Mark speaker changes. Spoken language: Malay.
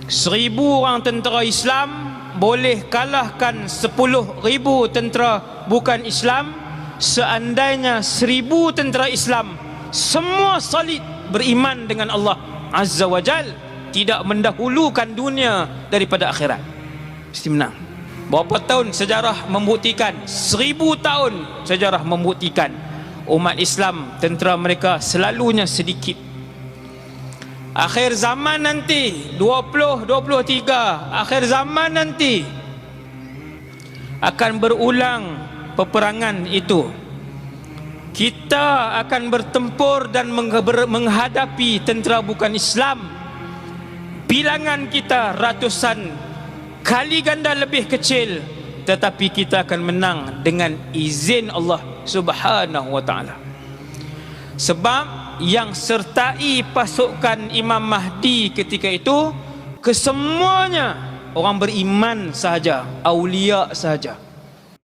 Speaker 1: 1,000 orang tentera Islam boleh kalahkan 10,000 tentera bukan Islam, seandainya 1,000 tentera Islam semua solid beriman dengan Allah Azza wa Jal, tidak mendahulukan dunia daripada akhirat, mesti menang. Berapa tahun sejarah membuktikan? 1,000 tahun sejarah membuktikan umat Islam, tentera mereka selalunya sedikit. Akhir zaman nanti 2023, akhir zaman nanti akan berulang peperangan itu. Kita akan bertempur dan menghadapi tentera bukan Islam. Bilangan kita ratusan kali ganda lebih kecil, tetapi kita akan menang dengan izin Allah Subhanahu wa ta'ala. Sebab yang sertai pasukan Imam Mahdi ketika itu kesemuanya orang beriman sahaja, aulia sahaja.